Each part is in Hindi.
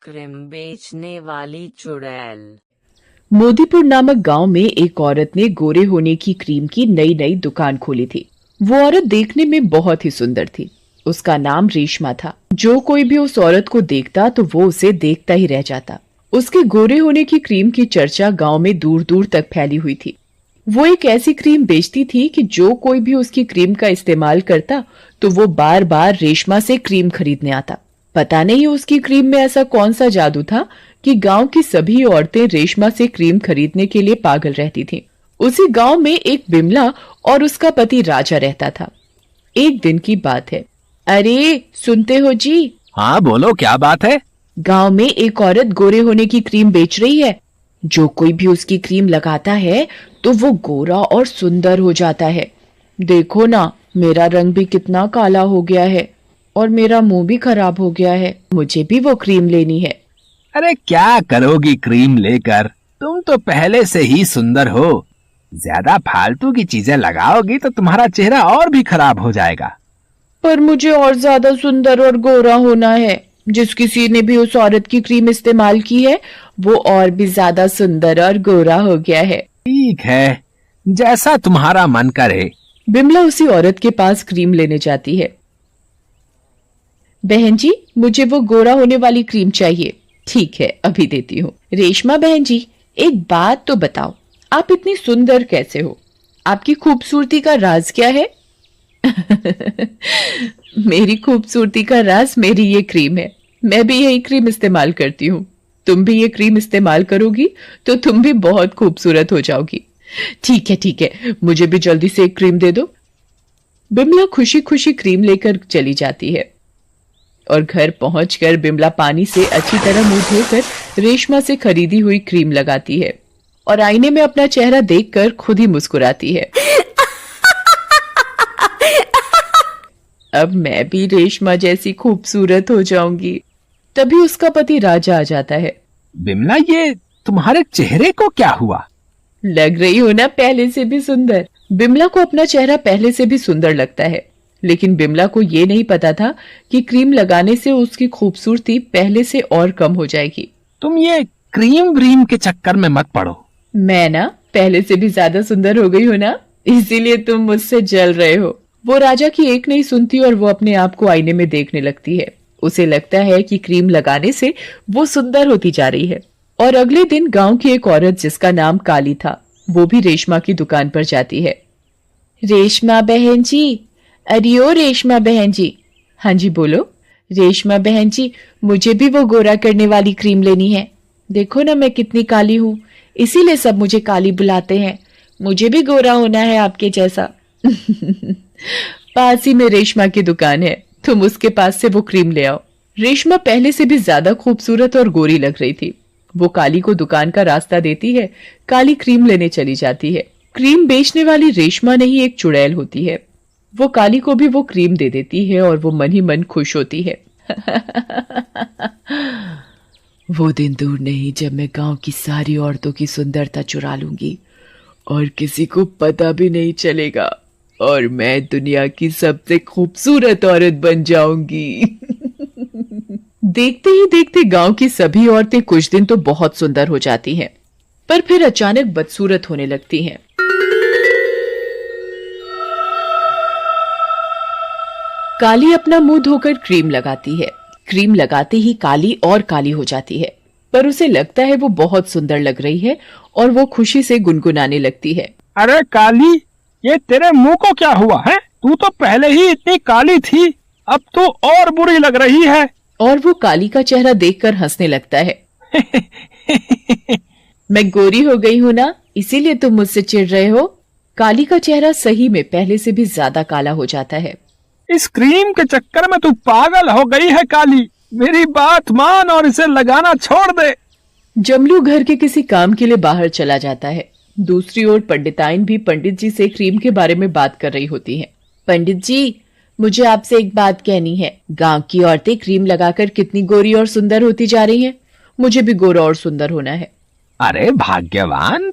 क्रीम बेचने वाली चुड़ैल। मोदीपुर नामक गांव में एक औरत ने गोरे होने की क्रीम की नई नई दुकान खोली थी। वो औरत देखने में बहुत ही सुंदर थी। उसका नाम रेशमा था। जो कोई भी उस औरत को देखता तो वो उसे देखता ही रह जाता। उसके गोरे होने की क्रीम की चर्चा गांव में दूर दूर तक फैली हुई थी। वो एक ऐसी क्रीम बेचती थी कि जो कोई भी उसकी क्रीम का इस्तेमाल करता तो वो बार बार रेशमा से क्रीम खरीदने आता। पता नहीं उसकी क्रीम में ऐसा कौन सा जादू था कि गांव की सभी औरतें रेशमा से क्रीम खरीदने के लिए पागल रहती थीं। उसी गांव में एक बिमला और उसका पति राजा रहता था। एक दिन की बात है। अरे सुनते हो जी? हाँ बोलो, क्या बात है? गांव में एक औरत गोरे होने की क्रीम बेच रही है। जो कोई भी उसकी क्रीम लगाता है तो वो गोरा और सुंदर हो जाता है। देखो ना, मेरा रंग भी कितना काला हो गया है और मेरा मुंह भी खराब हो गया है। मुझे भी वो क्रीम लेनी है। अरे क्या करोगी क्रीम लेकर? तुम तो पहले से ही सुंदर हो। ज्यादा फालतू की चीजें लगाओगी तो तुम्हारा चेहरा और भी खराब हो जाएगा। पर मुझे और ज्यादा सुंदर और गोरा होना है। जिस किसी ने भी उस औरत की क्रीम इस्तेमाल की है वो और भी ज्यादा सुंदर और गोरा हो गया है। ठीक है, जैसा तुम्हारा मन करे। बिमला उसी औरत के पास क्रीम लेने जाती है। बहन जी, मुझे वो गोरा होने वाली क्रीम चाहिए। ठीक है, अभी देती हूँ। रेशमा बहन जी, एक बात तो बताओ, आप इतनी सुंदर कैसे हो? आपकी खूबसूरती का राज क्या है? मेरी खूबसूरती का राज मेरी ये क्रीम है। मैं भी यही क्रीम इस्तेमाल करती हूँ। तुम भी ये क्रीम इस्तेमाल करोगी तो तुम भी बहुत खूबसूरत हो जाओगी। ठीक है ठीक है, मुझे भी जल्दी से एक क्रीम दे दो। बिमला खुशी खुशी क्रीम लेकर चली जाती है और घर पहुंचकर बिमला पानी से अच्छी तरह मुंह धोकर रेशमा से खरीदी हुई क्रीम लगाती है और आईने में अपना चेहरा देखकर खुद ही मुस्कुराती है। अब मैं भी रेशमा जैसी खूबसूरत हो जाऊंगी। तभी उसका पति राजा आ जाता है। बिमला, ये तुम्हारे चेहरे को क्या हुआ? लग रही हो ना पहले से भी सुंदर। बिमला को अपना चेहरा पहले से भी सुंदर लगता है, लेकिन बिमला को ये नहीं पता था कि क्रीम लगाने से उसकी खूबसूरती पहले से और कम हो जाएगी। तुम ये क्रीम व्रीम के चक्कर में मत पड़ो। मैं ना पहले से भी ज्यादा सुंदर हो गई हूँ ना, इसीलिए तुम मुझसे जल रहे हो। वो राजा की एक नहीं सुनती और वो अपने आप को आईने में देखने लगती है। उसे लगता है कि क्रीम लगाने से वो सुंदर होती जा रही है। और अगले दिन गांव की एक औरत जिसका नाम काली था, वो भी रेशमा की दुकान पर जाती है। रेशमा बहन जी, अरे ओ रेशमा बहन जी। हाँ जी बोलो। रेशमा बहन जी, मुझे भी वो गोरा करने वाली क्रीम लेनी है। देखो ना मैं कितनी काली हूँ, इसीलिए सब मुझे काली बुलाते हैं। मुझे भी गोरा होना है आपके जैसा। पास ही में रेशमा की दुकान है, तुम उसके पास से वो क्रीम ले आओ। रेशमा पहले से भी ज्यादा खूबसूरत और गोरी लग रही थी। वो काली को दुकान का रास्ता देती है। काली क्रीम लेने चली जाती है। क्रीम बेचने वाली रेशमा नहीं एक चुड़ैल होती है। वो काली को भी वो क्रीम दे देती है और वो मन ही मन खुश होती है। वो दिन दूर नहीं जब मैं गांव की सारी औरतों की सुंदरता चुरा लूंगी और किसी को पता भी नहीं चलेगा और मैं दुनिया की सबसे खूबसूरत औरत बन जाऊंगी। देखते ही देखते गांव की सभी औरतें कुछ दिन तो बहुत सुंदर हो जाती हैं, पर फिर अचानक बदसूरत होने लगती हैं। काली अपना मुंह धोकर क्रीम लगाती है। क्रीम लगाते ही काली और काली हो जाती है, पर उसे लगता है वो बहुत सुंदर लग रही है और वो खुशी से गुनगुनाने लगती है। अरे काली, ये तेरे मुंह को क्या हुआ है? तू तो पहले ही इतनी काली थी, अब तो और बुरी लग रही है। और वो काली का चेहरा देखकर हंसने लगता है। मैं गोरी हो गई हूँ ना, इसीलिए तुम मुझसे चिढ़ रहे हो। काली का चेहरा सही में पहले से भी ज्यादा काला हो जाता है। इस क्रीम के चक्कर में तू पागल हो गई है काली। मेरी बात मान और इसे लगाना छोड़ दे। जमलू घर के किसी काम के लिए बाहर चला जाता है। दूसरी ओर पंडिताइन भी पंडित जी से क्रीम के बारे में बात कर रही होती हैं। पंडित जी, मुझे आपसे एक बात कहनी है। गांव की औरतें क्रीम लगाकर कितनी गोरी और सुंदर होती जा रही हैं। मुझे भी गोरा और सुंदर होना है। अरे भाग्यवान,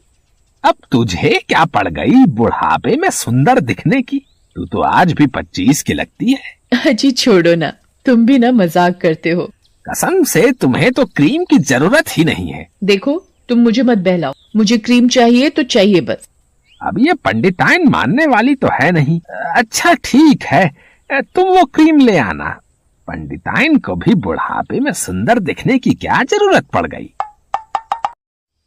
अब तुझे क्या पड़ गई बुढ़ापे में सुंदर दिखने की? तू तो आज भी 25 की लगती है। जी छोड़ो ना, तुम भी ना मजाक करते हो। कसम से तुम्हें तो क्रीम की जरूरत ही नहीं है। देखो, तुम मुझे मत बहलाओ, मुझे क्रीम चाहिए तो चाहिए बस। अब ये पंडिताइन मानने वाली तो है नहीं। अच्छा ठीक है, तुम वो क्रीम ले आना। पंडिताइन को भी बुढ़ापे में सुंदर दिखने की क्या जरूरत पड़ गई।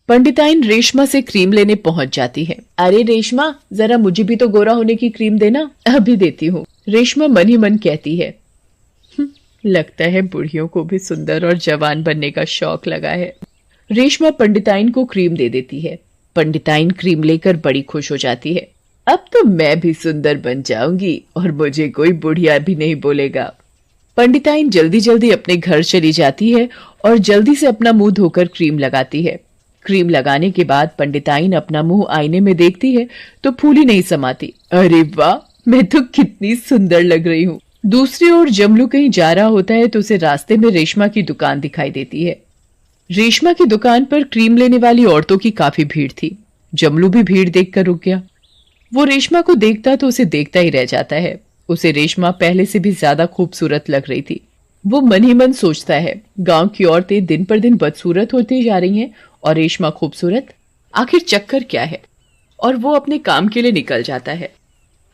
पंडिताइन रेशमा से क्रीम लेने पहुंच जाती है। अरे रेशमा, जरा मुझे भी तो गोरा होने की क्रीम देना। अभी देती हूँ, रेशमा मन ही मन कहती है। लगता है बुढ़ियों को भी सुंदर और जवान बनने का शौक लगा है। रेशमा पंडिताइन को क्रीम दे देती है। पंडिताइन क्रीम लेकर बड़ी खुश हो जाती है। अब तो मैं भी सुंदर बन जाऊंगी और मुझे कोई बुढ़िया भी नहीं बोलेगा। पंडिताइन जल्दी जल्दी अपने घर चली जाती है और जल्दी से अपना मुंह धोकर क्रीम लगाती है। क्रीम लगाने के बाद पंडिताइन अपना मुंह आईने में देखती है तो फूली नहीं समाती। अरे वाह, मैं तो कितनी सुंदर लग रही हूँ। दूसरी ओर जमलू कहीं जा रहा होता है तो उसे रास्ते में रेशमा की दुकान दिखाई देती है। रेशमा की दुकान पर क्रीम लेने वाली औरतों की काफी भीड़ थी। जमलू भी भीड़ देखकर रुक गया। वो रेशमा को देखता तो उसे देखता ही रह जाता है। उसे रेशमा पहले से भी ज्यादा खूबसूरत लग रही थी। वो मन ही मन सोचता है, गांव की औरतें दिन पर दिन बदसूरत होती जा रही हैं और रेशमा खूबसूरत, आखिर चक्कर क्या है। और वो अपने काम के लिए निकल जाता है।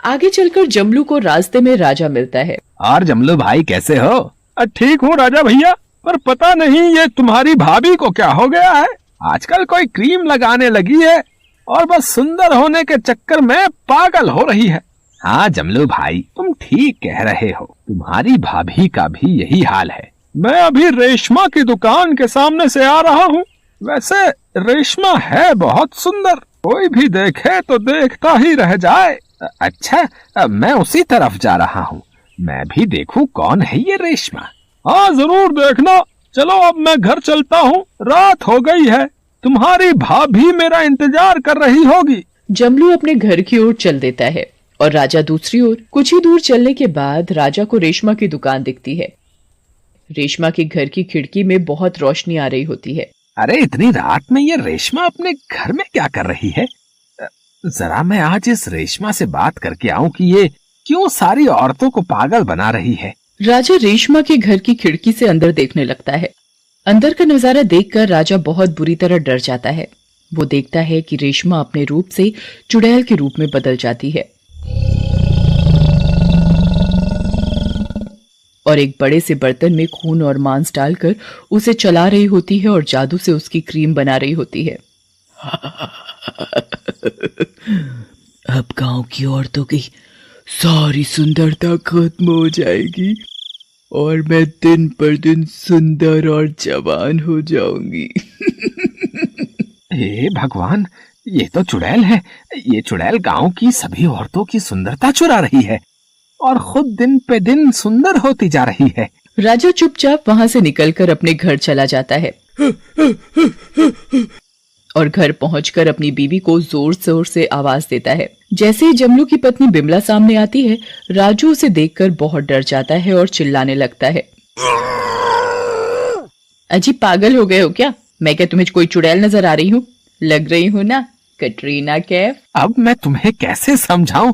आगे चलकर जमलू को रास्ते में राजा मिलता है। और जमलू भाई कैसे हो? ठीक हूँ राजा भैया, पर पता नहीं ये तुम्हारी भाभी को क्या हो गया है। आजकल कोई क्रीम लगाने लगी है और बस सुंदर होने के चक्कर में पागल हो रही है। हाँ जमलू भाई, तुम ठीक कह रहे हो, तुम्हारी भाभी का भी यही हाल है। मैं अभी रेशमा की दुकान के सामने से आ रहा हूँ। वैसे रेशमा है बहुत सुंदर, कोई भी देखे तो देखता ही रह जाए। अच्छा, मैं उसी तरफ जा रहा हूँ, मैं भी देखूं कौन है ये रेशमा। हाँ जरूर देखना। चलो अब मैं घर चलता हूँ, रात हो गई है, तुम्हारी भाभी मेरा इंतजार कर रही होगी। जमलू अपने घर की ओर चल देता है और राजा दूसरी ओर। कुछ ही दूर चलने के बाद राजा को रेशमा की दुकान दिखती है। रेशमा के घर की खिड़की में बहुत रोशनी आ रही होती है। अरे इतनी रात में ये रेशमा अपने घर में क्या कर रही है? जरा मैं आज इस रेशमा से बात करके आऊं कि ये क्यों सारी औरतों को पागल बना रही है। राजा रेशमा के घर की खिड़की से अंदर देखने लगता है। अंदर का नजारा देखकर राजा बहुत बुरी तरह डर जाता है। वो देखता है कि रेशमा अपने रूप से चुड़ैल के रूप में बदल जाती है और एक बड़े से बर्तन में खून और मांस डालकर उसे चला रही होती है और जादू से उसकी क्रीम बना रही होती है। अब गांव की औरतों की सारी सुंदरता खत्म हो जाएगी और मैं दिन पर दिन सुंदर और जवान हो जाऊंगी। हे भगवान, ये तो चुड़ैल है। ये चुड़ैल गांव की सभी औरतों की सुंदरता चुरा रही है और खुद दिन पे दिन सुंदर होती जा रही है। राजा चुपचाप वहां से निकलकर अपने घर चला जाता है और घर पहुंचकर अपनी बीवी को जोर जोर से आवाज देता है। जैसे ही जमलू की पत्नी बिमला सामने आती है, राजू उसे देखकर बहुत डर जाता है और चिल्लाने लगता है। अजी पागल हो गए हो क्या? मैं क्या तुम्हें कोई चुड़ैल नजर आ रही हूँ? लग रही हूँ ना कटरीना कैफ। अब मैं तुम्हें कैसे समझाऊं?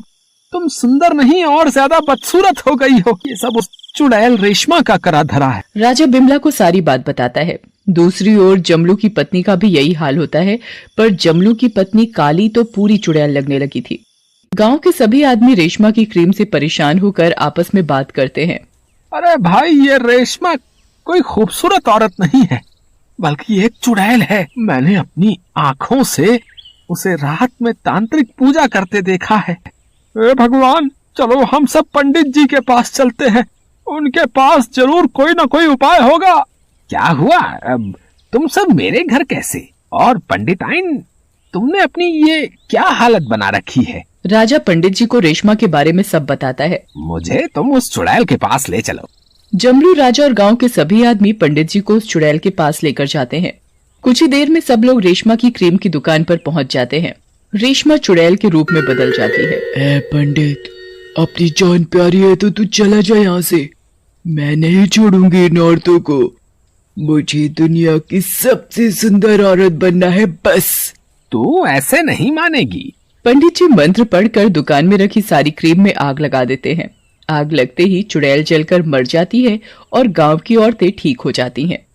तुम सुंदर नहीं और ज्यादा बदसूरत हो गई हो। ये सब उस चुड़ैल रेशमा का करा धरा है। राजा बिमला को सारी बात बताता है। दूसरी ओर जमलू की पत्नी का भी यही हाल होता है, पर जमलू की पत्नी काली तो पूरी चुड़ैल लगने लगी थी। गांव के सभी आदमी रेशमा की क्रीम से परेशान होकर आपस में बात करते हैं। अरे भाई, ये रेशमा कोई खूबसूरत औरत नहीं है, बल्कि एक चुड़ैल है। मैंने अपनी आंखों से उसे रात में तांत्रिक पूजा करते देखा है। ए भगवान, चलो हम सब पंडित जी के पास चलते हैं, उनके पास जरूर कोई ना कोई उपाय होगा। क्या हुआ? अब तुम सब मेरे घर कैसे? और पंडिताइन, तुमने अपनी ये क्या हालत बना रखी है? राजा पंडित जी को रेशमा के बारे में सब बताता है। मुझे तुम उस चुड़ैल के पास ले चलो। जमलू, राजा और गांव के सभी आदमी पंडित जी को उस चुड़ैल के पास लेकर जाते हैं। कुछ ही देर में सब लोग रेशमा की क्रीम की दुकान पर पहुंच जाते हैं। रेशमा चुड़ैल के रूप में बदल जाती है। ए पंडित, अपनी जान प्यारी है तो तू चला जा यहाँ से। मैं नहीं छोड़ूंगी इन औरतों को। मुझे दुनिया की सबसे सुंदर औरत बनना है बस। तू ऐसे नहीं मानेगी। पंडित जी मंत्र पढ़कर दुकान में रखी सारी क्रीम में आग लगा देते हैं आग लगते ही चुड़ैल जलकर मर जाती है और गांव की औरतें ठीक हो जाती हैं।